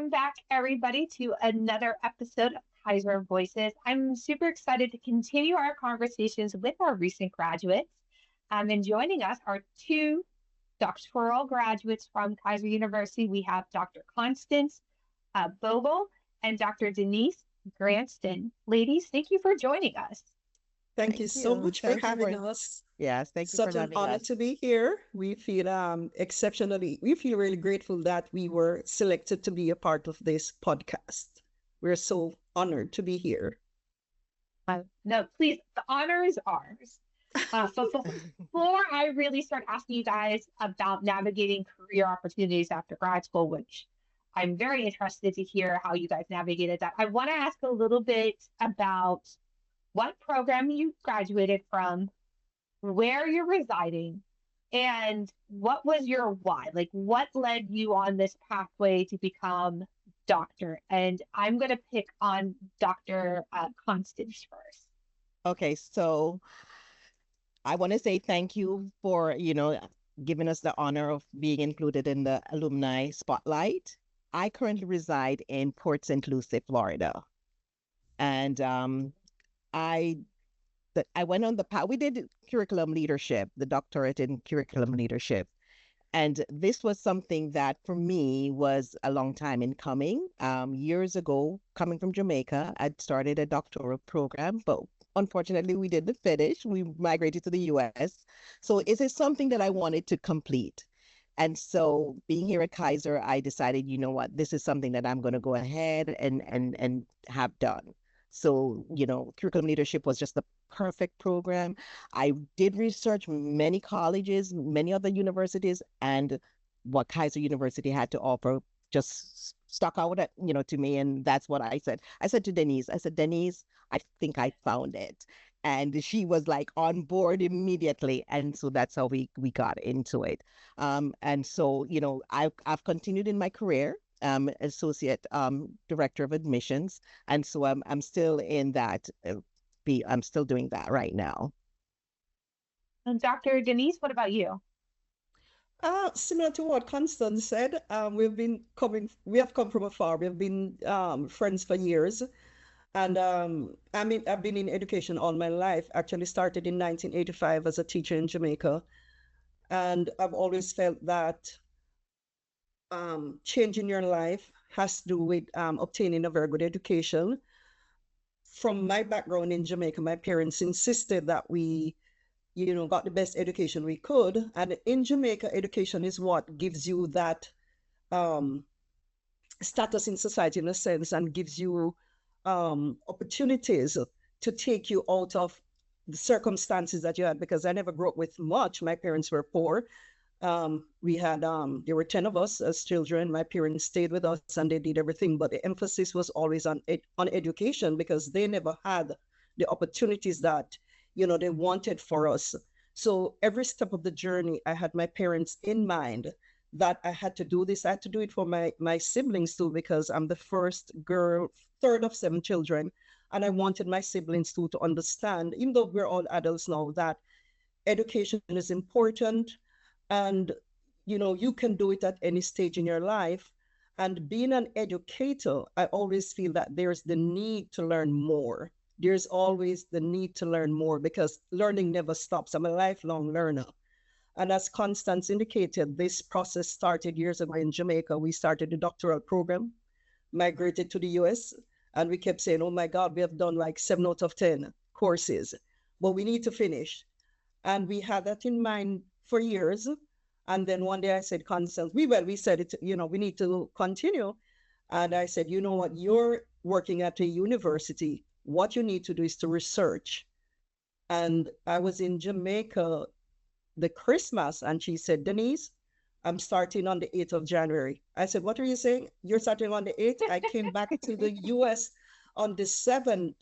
Welcome back, everybody, to another episode of Keiser Voices. I'm super excited to continue our conversations with our recent graduates. And joining us are two doctoral graduates from Keiser University. We have Dr. Constance Bogle and Dr. Denise Granston. Ladies, thank you for joining us. Thank you Thank so you. much for Thank you having for, us. yes, thank you for Such an having honor us. to be here. We feel we feel really grateful that we were selected to be a part of this podcast. We're so honored to be here. No, please, the honor is ours. So before I really start asking you guys about navigating career opportunities after grad school, which I'm very interested to hear how you guys navigated that, I want to ask a little bit about what program you graduated from, where you're residing, and what was your why? Like, what led you on this pathway to become doctor? And I'm going to pick on Dr. Constance first. Okay, so I want to say thank you for, giving us the honor of being included in the alumni spotlight. I currently reside in Port St. Lucie, Florida, and I I went on the path. We did curriculum leadership, the doctorate in curriculum leadership. And this was something that for me was a long time in coming. Years ago, coming from Jamaica, I'd started a doctoral program, but unfortunately, we didn't finish. We migrated to the US. So it is something that I wanted to complete. And so being here at Kaiser, I decided, you know what, this is something that I'm going to go ahead and have done. So, curriculum leadership was just the perfect program. I did research many colleges, many other universities, and what Kaiser University had to offer just stuck out at, to me. And that's what I said. I said to Denise, Denise, I think I found it. And she was like on board immediately. And so that's how we got into it. And so, I've continued in my career, associate director of admissions. And so I'm still in that, I'm still doing that right now. And Dr. Denise, what about you? Similar to what Constance said, we have come from afar. We've been friends for years. And I've been in education all my life. Actually started in 1985 as a teacher in Jamaica. And I've always felt that changing your life has to do with obtaining a very good education. From my background in Jamaica, my parents insisted that we, got the best education we could. And in Jamaica, education is what gives you that um, status in society in a sense and gives you opportunities to take you out of the circumstances that you had. Because I never grew up with much. My parents were poor. There were 10 of us as children. My parents stayed with us and they did everything, but the emphasis was always on education because they never had the opportunities that, they wanted for us. So every step of the journey, I had my parents in mind that I had to do this. I had to do it for my siblings too, because I'm the first girl, third of 7 children. And I wanted my siblings too to understand, even though we're all adults now, that education is important and you can do it at any stage in your life. And being an educator, I always feel that there's the need to learn more. There's always the need to learn more because learning never stops. I'm a lifelong learner. And as Constance indicated, this process started years ago in Jamaica. We started a doctoral program, migrated to the US, and we kept saying, oh my God, we have done like 7 out of 10 courses, but we need to finish. And we had that in mind for years. And then one day I said, Constance, we said it, we need to continue. And I said, you know what, you're working at a university. What you need to do is to research. And I was in Jamaica the Christmas, and she said, Denise, I'm starting on the 8th of January. I said, what are you saying? You're starting on the 8th? I came back to the US on the 7th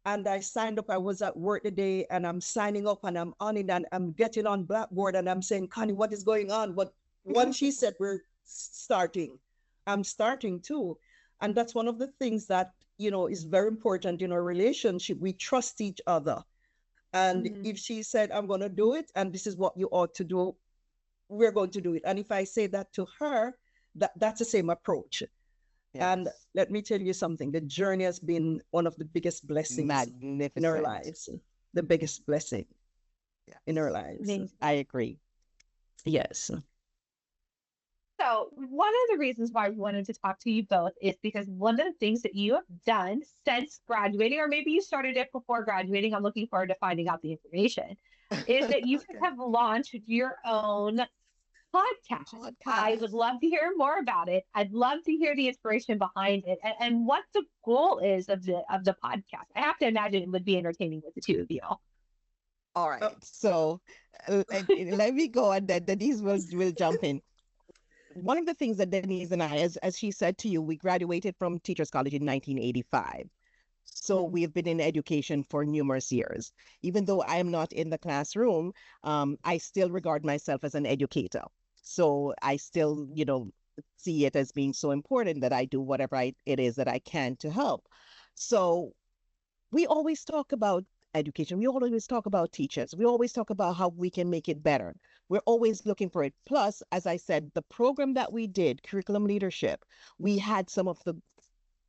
and I signed up. I was at work today and I'm signing up and I'm on it and I'm getting on Blackboard and I'm saying, Connie, what is going on? But once she said we're starting, I'm starting too. And that's one of the things that, is very important in our relationship. We trust each other. And if she said, I'm going to do it and this is what you ought to do, we're going to do it. And if I say that to her, that's the same approach. And Yes. let me tell you something, the journey has been one of the biggest blessings in our Magnificent. lives, the biggest blessing in our Yes. lives. Amazing. I agree. Yes. So, one of the reasons why I wanted to talk to you both is because one of the things that you have done since graduating, or maybe you started it before graduating, I'm looking forward to finding out the information, is that you Okay. have launched your own podcast. I would Podcast. love to hear more about it. I'd love to hear the inspiration behind it and what the goal is of the podcast. I have to imagine it would be entertaining with the two of you. All Uh, right. So let me go and then Denise will jump in. One of the things that Denise and I, as she said to you, we graduated from Teachers College in 1985. So we've been in education for numerous years. Even though I am not in the classroom, I still regard myself as an educator. So I still, see it as being so important that I do whatever it is that I can to help. So we always talk about education. We always talk about teachers. We always talk about how we can make it better. We're always looking for it. Plus, as I said, the program that we did, curriculum leadership, we had some of the,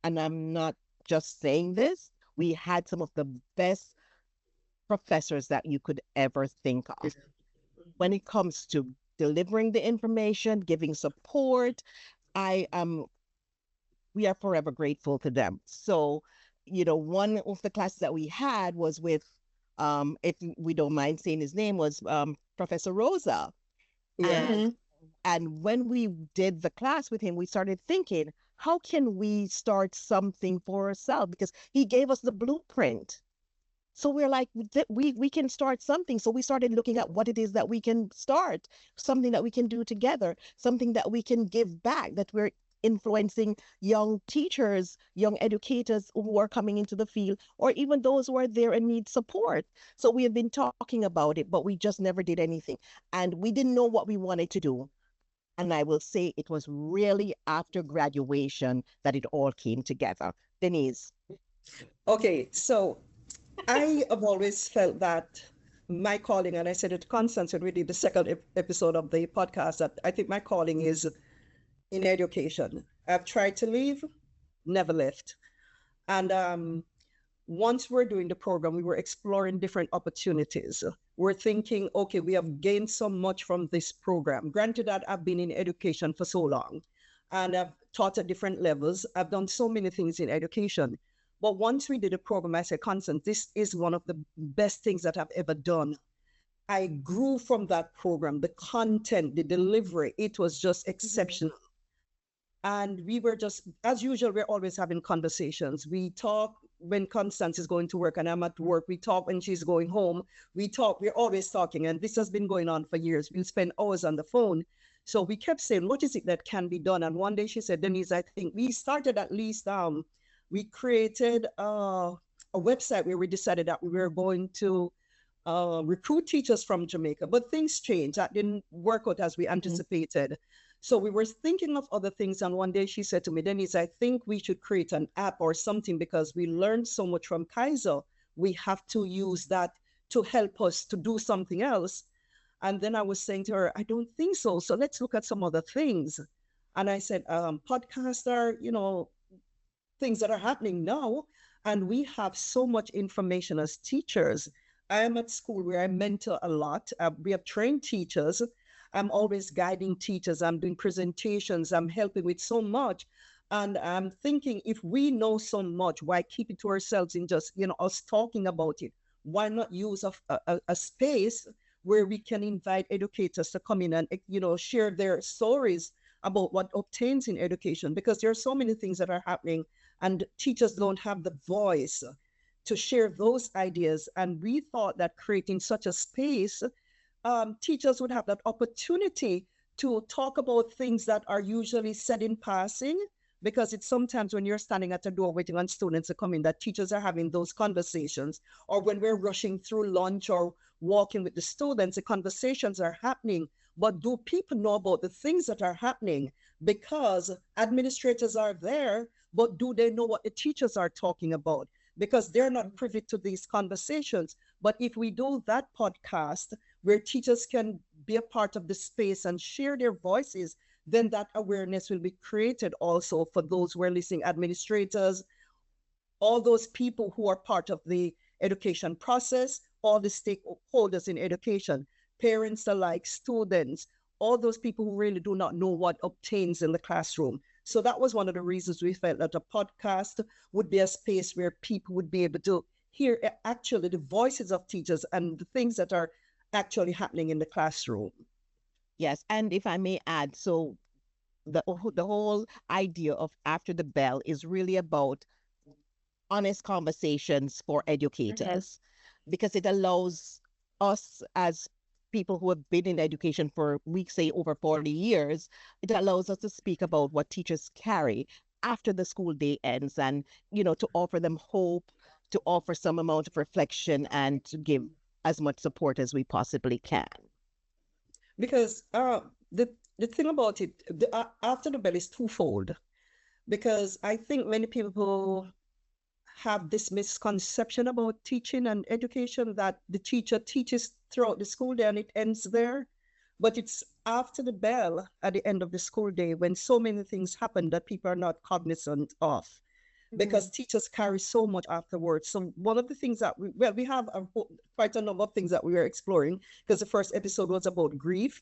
and I'm not just saying this, we had some of the best professors that you could ever think of when it comes to delivering the information, giving support. I We are forever grateful to them. So, one of the classes that we had was with, if we don't mind saying his name, was Professor Rosa. yeah. And Mm-hmm. and when we did the class with him, we started thinking, how can we start something for ourselves? Because he gave us the blueprint. So we're like, we can start something. So we started looking at what it is that we can start, something that we can do together, something that we can give back, that we're influencing young teachers, young educators who are coming into the field, or even those who are there and need support. So we have been talking about it, but we just never did anything. And we didn't know what we wanted to do. And I will say it was really after graduation that it all came together. Denise. Okay, so I have always felt that my calling, and I said it to Constance when we did the second episode of the podcast, that I think my calling is in education. I've tried to leave, never left. And once we're doing the program, we were exploring different opportunities. We're thinking, okay, we have gained so much from this program. Granted that I've been in education for so long and I've taught at different levels. I've done so many things in education. But once we did the program, I said, Constance, this is one of the best things that I've ever done. I grew from that program, the content, the delivery, it was just exceptional. And we were just, as usual, we're always having conversations. We talk when Constance is going to work and I'm at work. We talk when she's going home. We talk, we're always talking. And this has been going on for years. We'll spend hours on the phone. So we kept saying, what is it that can be done? And one day she said, Denise, I think we started at least, we created a website where we decided that we were going to recruit teachers from Jamaica, but things changed. That didn't work out as we anticipated. So we were thinking of other things. And one day she said to me, Denise, I think we should create an app or something because we learned so much from Keiser. We have to use that to help us to do something else. And then I was saying to her, I don't think so. So let's look at some other things. And I said, podcasts are, things that are happening now. And we have so much information as teachers. I am at school where I mentor a lot. We have trained teachers. I'm always guiding teachers. I'm doing presentations. I'm helping with so much. And I'm thinking, if we know so much, why keep it to ourselves in just, us talking about it? Why not use a space where we can invite educators to come in and, share their stories about what obtains in education? Because there are so many things that are happening and teachers don't have the voice to share those ideas. And we thought that creating such a space, teachers would have that opportunity to talk about things that are usually said in passing, because it's sometimes when you're standing at a door waiting on students to come in that teachers are having those conversations, or when we're rushing through lunch or walking with the students, the conversations are happening. But do people know about the things that are happening? Because administrators are there, but do they know what the teachers are talking about? Because they're not privy to these conversations. But if we do that podcast where teachers can be a part of the space and share their voices, then that awareness will be created also for those who are listening, administrators, all those people who are part of the education process, all the stakeholders in education, parents alike, students, all those people who really do not know what obtains in the classroom. So that was one of the reasons we felt that a podcast would be a space where people would be able to hear actually the voices of teachers and the things that are actually happening in the classroom. Yes, and if I may add, so the whole idea of After the Bell is really about honest conversations for educators, because it allows us as people who have been in education for, we say, over 40 years, it allows us to speak about what teachers carry after the school day ends, and, to offer them hope, to offer some amount of reflection, and to give as much support as we possibly can. Because the thing about it, After the Bell is twofold, because I think many people have this misconception about teaching and education, that the teacher teaches throughout the school day and it ends there. But it's after the bell at the end of the school day when so many things happen that people are not cognizant of, because teachers carry so much afterwards. So one of the things that we have quite a number of things that we were exploring, because the first episode was about grief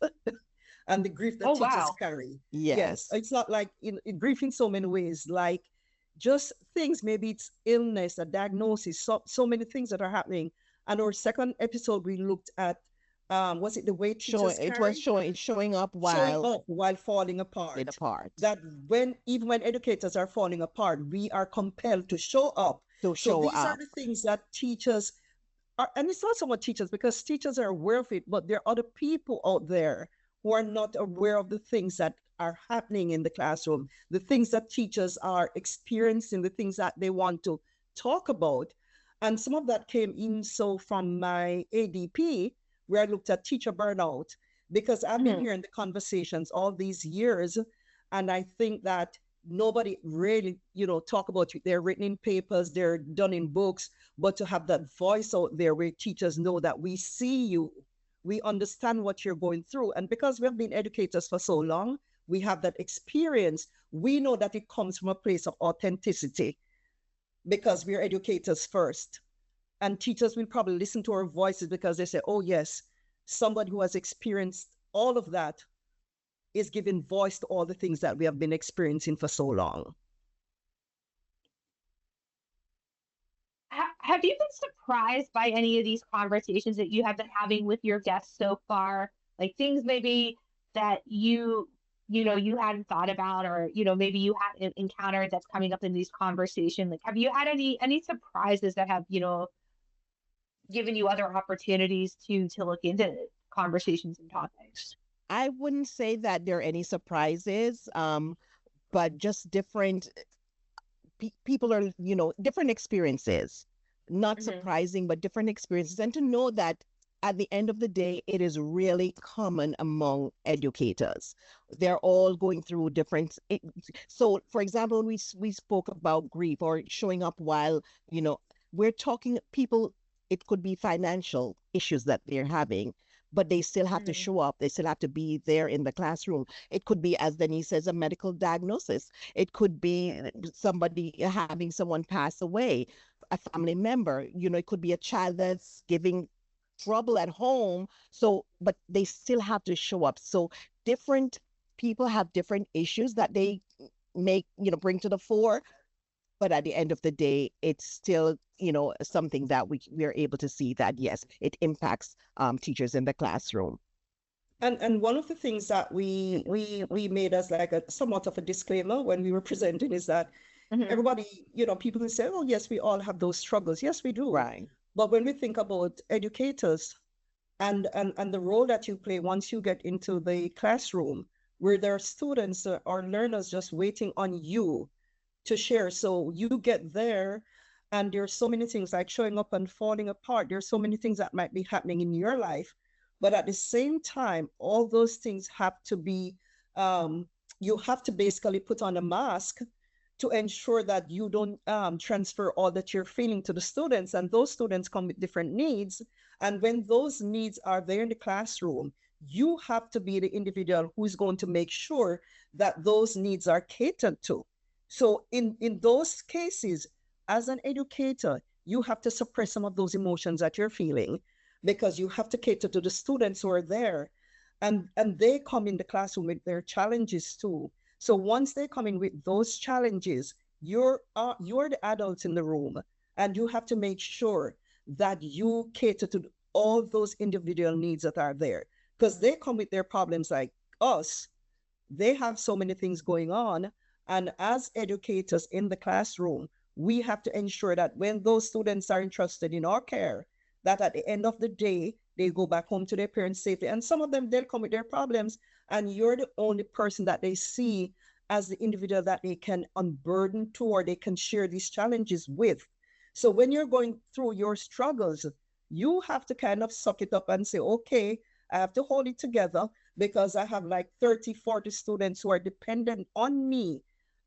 and the grief that teachers carry. Yes. It's not like grief in so many ways, like just things, maybe it's illness, a diagnosis, so many things that are happening. And our second episode, we looked at, was it the way teachers carry? It was showing up while falling apart. That even when educators are falling apart, we are compelled to show up. So these are the things that teachers are, and it's not so much teachers, because teachers are aware of it, but there are other people out there who are not aware of the things that are happening in the classroom, the things that teachers are experiencing, the things that they want to talk about. And some of that came in from my ADP, where I looked at teacher burnout, because I've been hearing the conversations all these years, and I think that nobody really, talk about it. They're written in papers, they're done in books, but to have that voice out there where teachers know that we see you, we understand what you're going through. And because we have been educators for so long, we have that experience. We know that it comes from a place of authenticity, because we are educators first. And teachers will probably listen to our voices because they say, oh yes, somebody who has experienced all of that is giving voice to all the things that we have been experiencing for so long. Have you been surprised by any of these conversations that you have been having with your guests so far? Like things maybe that you hadn't thought about, or maybe you hadn't encountered that's coming up in these conversations. Like, have you had any surprises that have given you other opportunities to look into conversations and topics? I wouldn't say that there are any surprises, but just different people are, different experiences, not surprising, but different experiences. And to know that at the end of the day, it is really common among educators. They're all going through different. So, for example, we spoke about grief or showing up while, we're talking people, it could be financial issues that they're having, but they still have to show up. They still have to be there in the classroom. It could be, as Denise says, a medical diagnosis. It could be somebody having someone pass away, a family member. It could be a child that's giving trouble at home. So, but they still have to show up. So different people have different issues that they bring to the fore. But at the end of the day, it's still, something that we're able to see that, yes, it impacts teachers in the classroom. And one of the things that we made as like a somewhat of a disclaimer when we were presenting is that everybody, people who say, oh, yes, we all have those struggles. Yes, we do. Right. But when we think about educators and the role that you play once you get into the classroom, where there are students or learners just waiting on you to share. So you get there and there's so many things like showing up and falling apart. There's so many things that might be happening in your life. But at the same time, all those things have to be, you have to basically put on a mask to ensure that you don't transfer all that you're feeling to the students. And those students come with different needs. And when those needs are there in the classroom, you have to be the individual who's going to make sure that those needs are catered to. So in those cases, as an educator, you have to suppress some of those emotions that you're feeling because you have to cater to the students who are there. And they come in the classroom with their challenges too. So once they come in with those challenges, you're the adults in the room, and you have to make sure that you cater to all those individual needs that are there, because they come with their problems like us. They have so many things going on, and as educators in the classroom, we have to ensure that when those students are entrusted in our care, that at the end of the day, they go back home to their parents safely. And some of them, they'll come with their problems, and you're the only person that they see as the individual that they can unburden to, or they can share these challenges with. So when you're going through your struggles, you have to kind of suck it up and say, okay, I have to hold it together because I have like 30, 40 students who are dependent on me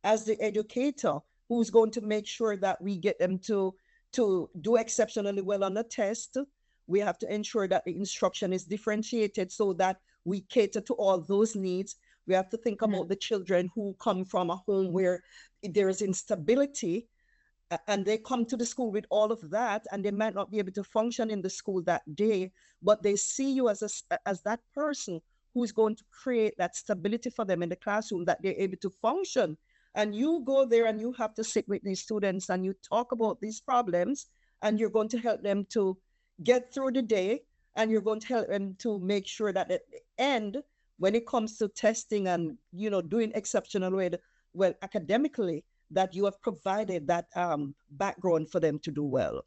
as the educator who's going to make sure that we get them to do exceptionally well on the test. We have to ensure that the instruction is differentiated so that we cater to all those needs. We have to think about the children who come from a home where there is instability, and they come to the school with all of that, and they might not be able to function in the school that day, but they see you as that person who's going to create that stability for them in the classroom, that they're able to function. And you go there and you have to sit with these students and you talk about these problems, and you're going to help them to get through the day, and you're going to help them to make sure that at the end, when it comes to testing and doing exceptional well academically, that you have provided that background for them to do well.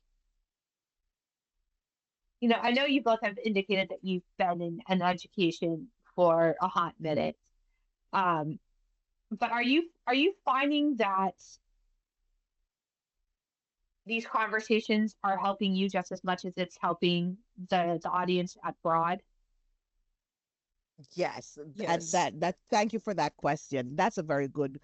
I know you both have indicated that you've been in an education for a hot minute. But are you finding that these conversations are helping you just as much as it's helping the audience at Broad? Yes, Yes. and that thank you for that question. That's a very good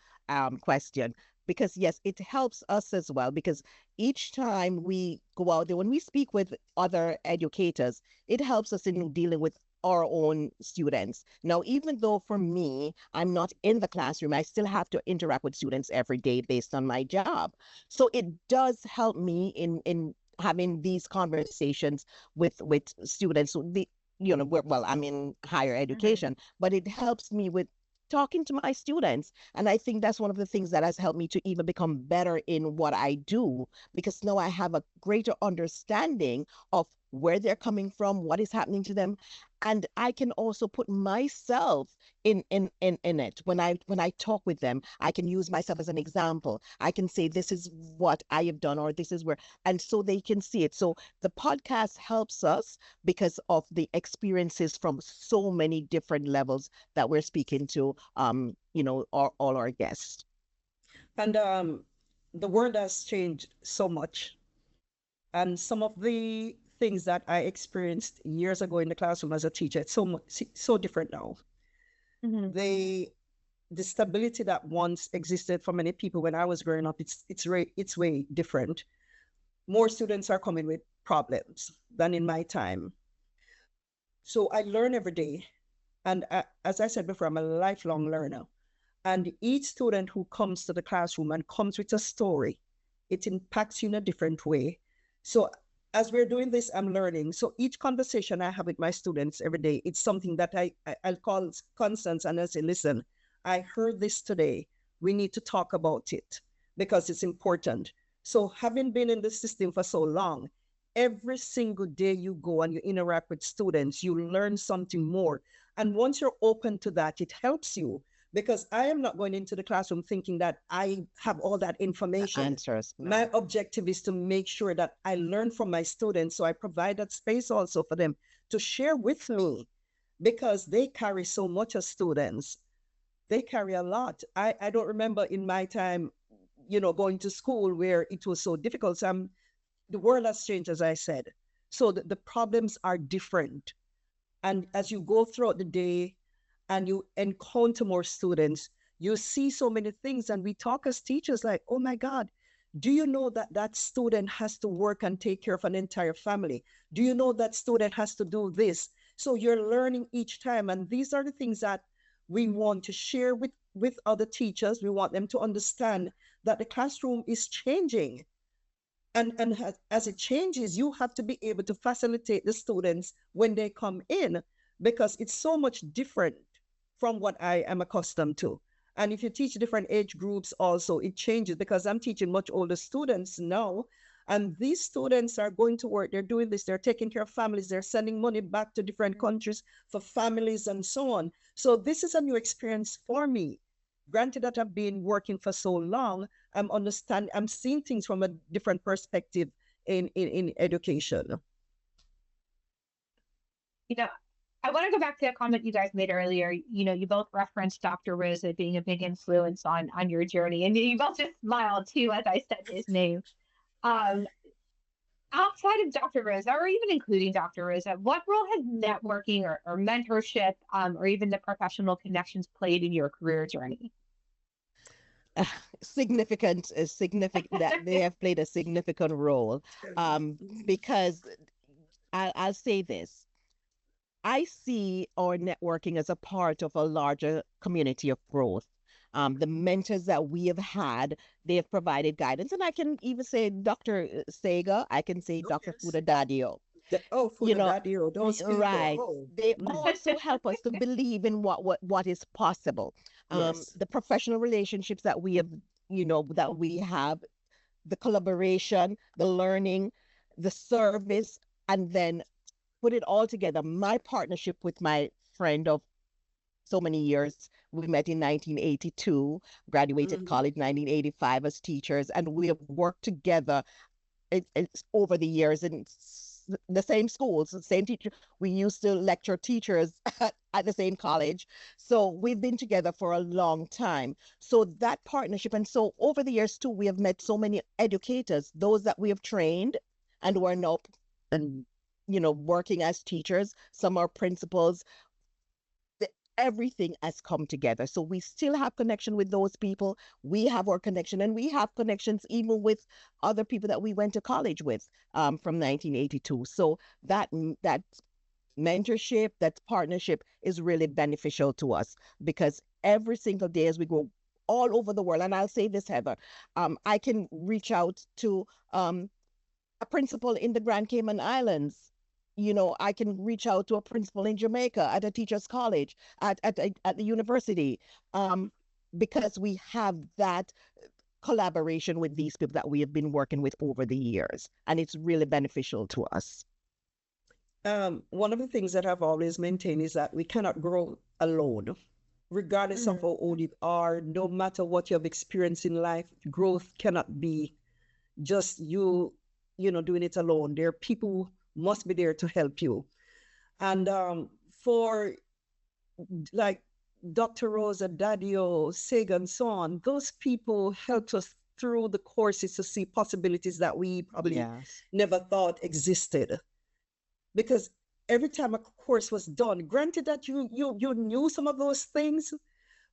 question, because yes, it helps us as well, because each time we go out there, when we speak with other educators, it helps us in dealing with our own students. Now, even though for me, I'm not in the classroom, I still have to interact with students every day based on my job. So it does help me in having these conversations with students. So well, I'm in higher education, but it helps me with talking to my students. And I think that's one of the things that has helped me to even become better in what I do, because now I have a greater understanding of where they're coming from, what is happening to them. And I can also put myself in it. When I talk with them, I can use myself as an example. I can say, this is what I have done, or this is where, and so they can see it. So the podcast helps us because of the experiences from so many different levels that we're speaking to all our guests. And the world has changed so much. And some of the things that I experienced years ago in the classroom as a teacher, it's so different now. The stability that once existed for many people when I was growing up, it's way different. More students are coming with problems than in my time. So I learn every day. And as I said before, I'm a lifelong learner. And each student who comes to the classroom and comes with a story, it impacts you in a different way. So as we're doing this, I'm learning. So each conversation I have with my students every day, it's something that I'll call Constance and I say, listen, I heard this today. We need to talk about it because it's important. So having been in the system for so long, every single day you go and you interact with students, you learn something more. And once you're open to that, it helps you, because I am not going into the classroom thinking that I have all that information. Answers. No. My objective is to make sure that I learn from my students. So I provide that space also for them to share with me, because they carry so much as students. They carry a lot. I don't remember in my time, going to school where it was so difficult. So the world has changed, as I said. So the problems are different. And as you go throughout the day and you encounter more students, you see so many things. And we talk as teachers like, oh my God, do you know that that student has to work and take care of an entire family? Do you know that student has to do this? So you're learning each time. And these are the things that we want to share with other teachers. We want them to understand that the classroom is changing. And as it changes, you have to be able to facilitate the students when they come in, because it's so much different from what I am accustomed to. And if you teach different age groups also, it changes, because I'm teaching much older students now. And these students are going to work, they're doing this, they're taking care of families, they're sending money back to different countries for families and so on. So this is a new experience for me. Granted that I've been working for so long, I'm seeing things from a different perspective in education. I want to go back to a comment you guys made earlier. You both referenced Dr. Rosa being a big influence on your journey, and you both just smiled too as I said his name. Outside of Dr. Rosa, or even including Dr. Rosa, what role has networking or mentorship, or even the professional connections played in your career journey? Significant that they have played a significant role, because I'll say this. I see our networking as a part of a larger community of growth. The mentors that we have had, they have provided guidance. And I can even say Dr. Sega, I can say Dr. Yes. Fuda Fuda those people. Right. They also help us to believe in what is possible. Yes. The professional relationships that we have, that we have, the collaboration, the learning, the service, and then put it all together. My partnership with my friend of so many years, we met in 1982, graduated college 1985 as teachers, and we have worked together it's over the years in the same schools, the same teacher. We used to lecture teachers at the same college. So we've been together for a long time. So that partnership, and so over the years too, we have met so many educators, those that we have trained and who are now and working as teachers. Some are principals. Everything has come together. So we still have connection with those people. We have our connection, and we have connections even with other people that we went to college with from 1982. So that mentorship, that partnership is really beneficial to us, because every single day as we go all over the world, and I'll say this, Heather, I can reach out to a principal in the Grand Cayman Islands. I can reach out to a principal in Jamaica at a teacher's college, at the university, because we have that collaboration with these people that we have been working with over the years, and it's really beneficial to us. One of the things that I've always maintained is that we cannot grow alone, regardless of how old you are. No matter what you have experienced in life, growth cannot be just you doing it alone. There are people who must be there to help you. And for like Dr. Rosa, Daddio, Sega, and so on, those people helped us through the courses to see possibilities that we probably never thought existed. Because every time a course was done, granted that you knew some of those things,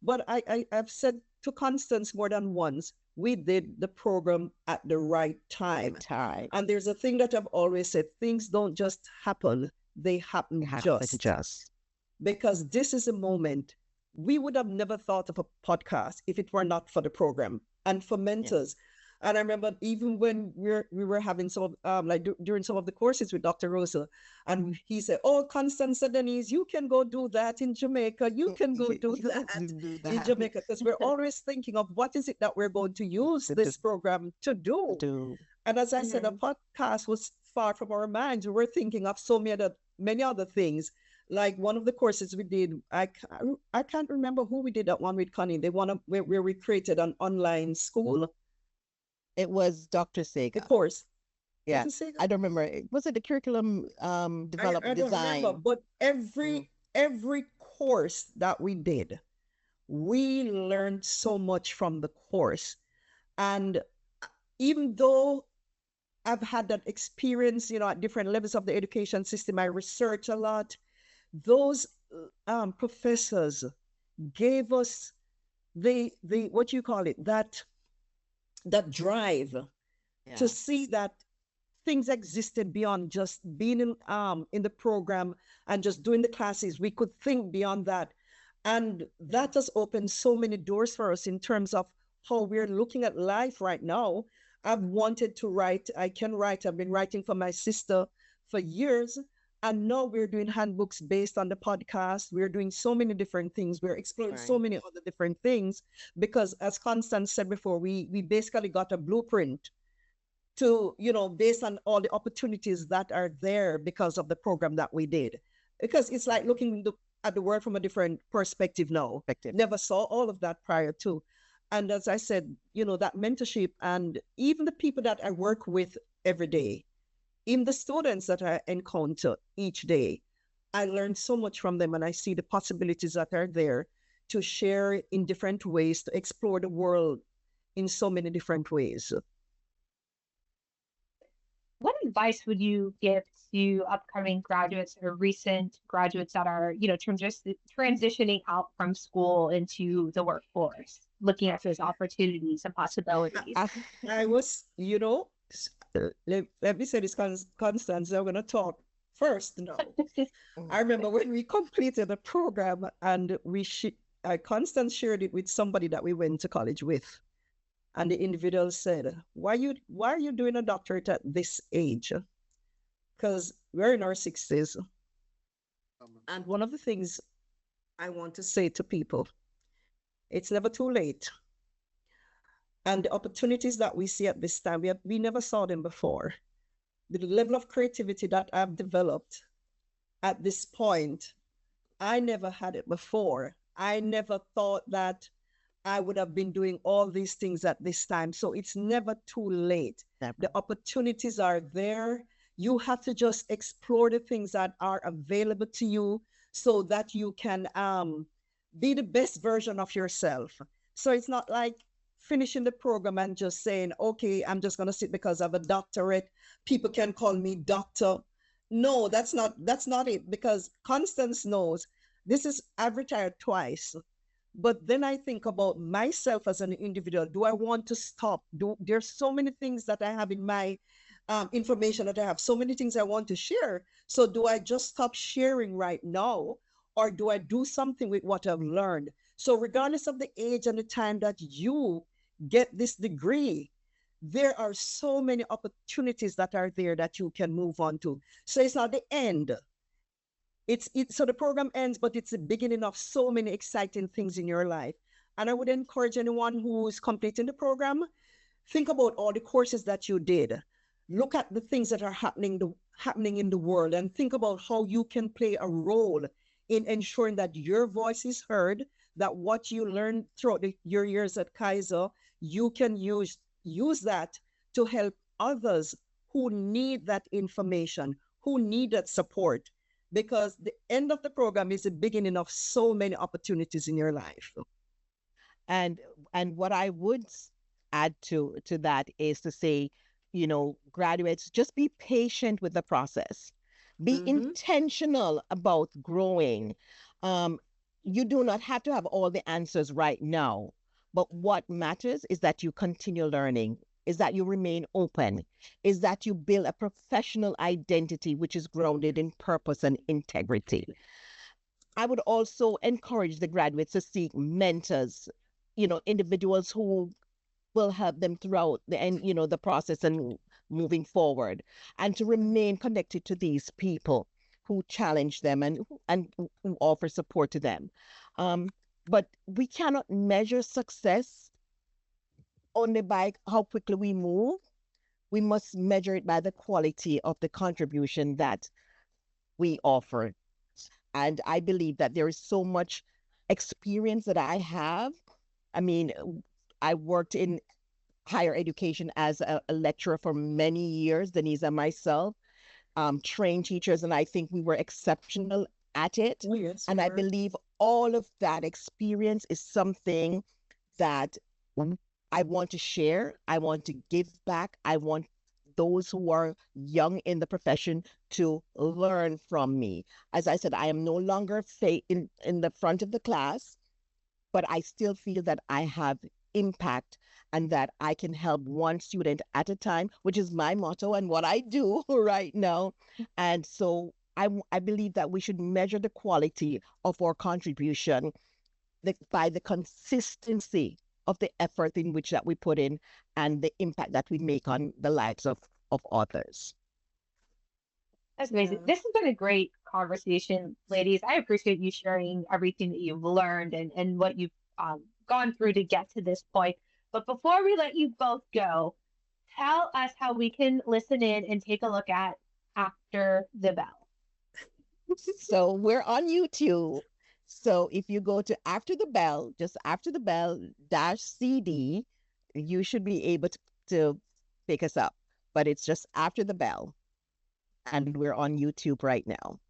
but I've said to Constance more than once, we did the program at the right time. And there's a thing that I've always said, things don't just happen, they happen just. Because this is a moment, we would have never thought of a podcast if it were not for the program and for mentors. And I remember even when we were having some during some of the courses with Dr. Rosa, and he said, "Oh, Constance and Denise, you can go do that in Jamaica. You can go do that in Jamaica," because we're always thinking of what is it that we're going to use this program to do. And as I said, a podcast was far from our minds. We were thinking of so many other things. Like one of the courses we did, I can't remember who we did that one with Connie. Where we created an online school. It was Dr. Sega. Of course. Yeah. I don't remember. Was it the curriculum development I don't design? remember, but every course that we did, we learned so much from the course. And even though I've had that experience, at different levels of the education system, I research a lot. Those professors gave us the what you call it, that drive to see that things existed beyond just being in the program and just doing the classes. We could think beyond that. And that has opened so many doors for us in terms of how we're looking at life right now. I've wanted to write. I can write. I've been writing for my sister for years. And now we're doing handbooks based on the podcast. We're doing so many different things. We're exploring so many other different things because, as Constance said before, we basically got a blueprint to, based on all the opportunities that are there because of the program that we did. Because it's like looking at the world from a different perspective now. Never saw all of that prior to. And as I said, that mentorship and even the people that I work with every day, even the students that I encounter each day, I learn so much from them, and I see the possibilities that are there to share in different ways, to explore the world in so many different ways. What advice would you give to upcoming graduates or recent graduates that are, transitioning out from school into the workforce, looking at those opportunities and possibilities? I was, let me say this, Constance, I'm going to talk first now. I remember when we completed the program and Constance shared it with somebody that we went to college with. And the individual said, why are you doing a doctorate at this age? Because we're in our 60s. And one of the things I want to say to people, it's never too late. And the opportunities that we see at this time, we never saw them before. The level of creativity that I've developed at this point, I never had it before. I never thought that I would have been doing all these things at this time. So it's never too late. Never. The opportunities are there. You have to just explore the things that are available to you so that you can be the best version of yourself. So it's not like finishing the program and just saying, okay, I'm just going to sit because I have a doctorate. People can call me doctor. No, that's not it, because Constance knows I've retired twice. But then I think about myself as an individual. Do I want to stop? There's so many things that I have in my information that I have, so many things I want to share. So do I just stop sharing right now, or do I do something with what I've learned? So regardless of the age and the time that you get this degree, there are so many opportunities that are there that you can move on to. So it's not the end. So the program ends, but it's the beginning of so many exciting things in your life. And I would encourage anyone who's completing the program, think about all the courses that you did. Look at the things that are happening in the world, and think about how you can play a role in ensuring that your voice is heard, that what you learned throughout your years at Keiser, you can use that to help others who need that information, who need that support, because the end of the program is the beginning of so many opportunities in your life. And what I would add to that is to say, graduates, just be patient with the process. Be intentional about growing. You do not have to have all the answers right now, but what matters is that you continue learning, is that you remain open, is that you build a professional identity which is grounded in purpose and integrity. I would also encourage the graduates to seek mentors, individuals who will help them throughout the process and moving forward, and to remain connected to these people who challenge them and who offer support to them. But we cannot measure success only by how quickly we move. We must measure it by the quality of the contribution that we offer. And I believe that there is so much experience that I have. I mean, I worked in higher education as a lecturer for many years, Denise and myself, trained teachers, and I think we were exceptional at it. Oh, yes, and I believe all of that experience is something that I want to share. I want to give back. I want those who are young in the profession to learn from me. As I said, I am no longer in the front of the class, but I still feel that I have impact and that I can help one student at a time, which is my motto and what I do right now. And so I believe that we should measure the quality of our contribution by the consistency of the effort in which that we put in and the impact that we make on the lives of others. That's amazing. This has been a great conversation, ladies. I appreciate you sharing everything that you've learned and what you've gone through to get to this point. But before we let you both go, tell us how we can listen in and take a look at After the Bell. So we're on YouTube. So if you go to After the Bell, just After the Bell dash CD, you should be able to pick us up. But it's just After the Bell. And we're on YouTube right now.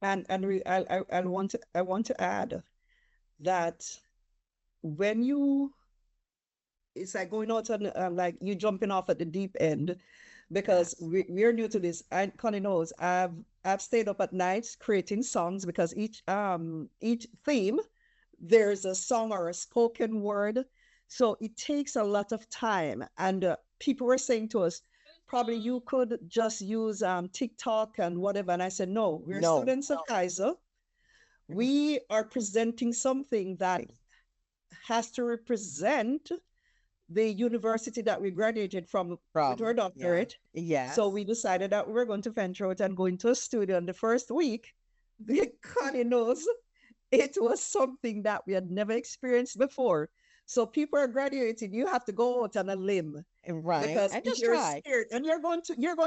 And I want to add that when you, it's like going out on like you jumping off at the deep end, because we're new to this. And Connie knows I've stayed up at night creating songs, because each theme there's a song or a spoken word, so it takes a lot of time. And people were saying to us, probably you could just use TikTok and whatever. And I said, no, we're students of Keiser. We are presenting something that has to represent the university that we graduated from with our doctorate. Yeah. So we decided that we were going to venture out and go into a studio. And the first week, Connie knows, it was something that we had never experienced before. So people are graduating. You have to go out on a limb, right? Because and just you're try. scared, and you're going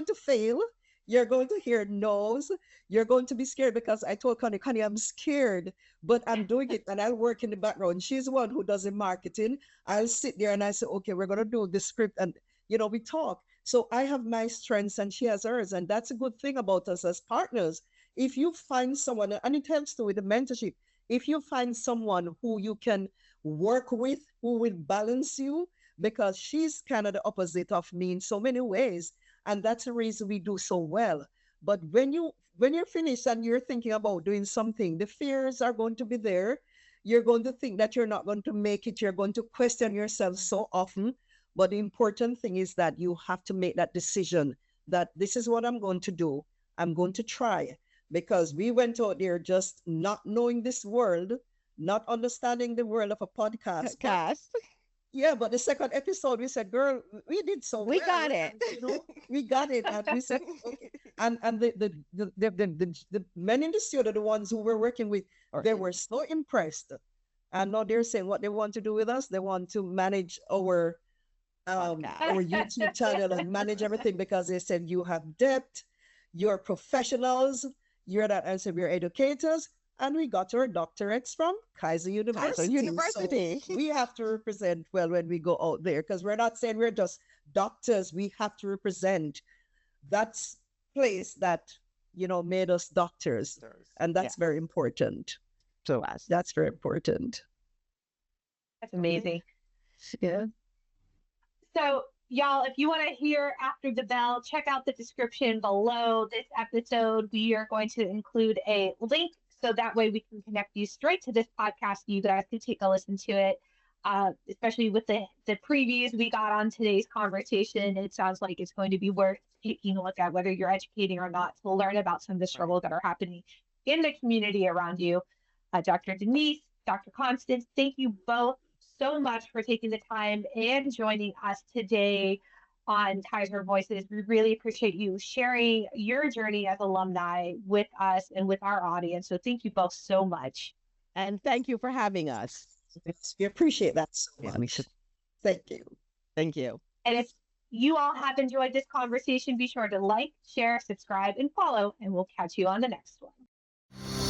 to fail. You're going to hear no's. You're going to be scared, because I told Connie, I'm scared, but I'm doing it, and I'll work in the background. She's the one who does the marketing. I'll sit there and I say, okay, we're going to do the script, and we talk. So I have my strengths and she has hers, and that's a good thing about us as partners. If you find someone, and it helps too with the mentorship, if you find someone who you can work with, who will balance you, because she's kind of the opposite of me in so many ways. And that's the reason we do so well. But when you're finished and you're thinking about doing something, the fears are going to be there. You're going to think that you're not going to make it. You're going to question yourself so often. But the important thing is that you have to make that decision that this is what I'm going to do. I'm going to try. Because we went out there just not knowing this world, not understanding the world of a podcast. Yeah, but the second episode, we said, girl, we did so we well. Got it. And, we got it. And we said, okay. And the men in the studio, the ones who were working with, they were so impressed. And now they're saying what they want to do with us. They want to manage our YouTube channel and manage everything, because they said, you have depth, you're professionals, you're that. I said, we're educators. And we got our doctorates from Keiser University. So we have to represent well when we go out there, because we're not saying we're just doctors. We have to represent that place that, made us doctors. And that's very important. So that's very important. That's amazing. Yeah. So y'all, if you want to hear After the Bell, check out the description below this episode. We are going to include a link, so that way we can connect you straight to this podcast. You guys can take a listen to it, especially with the previews we got on today's conversation. It sounds like it's going to be worth taking a look at, whether you're educating or not, to learn about some of the struggles that are happening in the community around you. Dr. Denise, Dr. Constance, thank you both so much for taking the time and joining us today on Keiser Voices. We really appreciate you sharing your journey as alumni with us and with our audience. So thank you both so much. And thank you for having us. We appreciate that so much. Thank you. Thank you. And if you all have enjoyed this conversation, be sure to like, share, subscribe, and follow, and we'll catch you on the next one.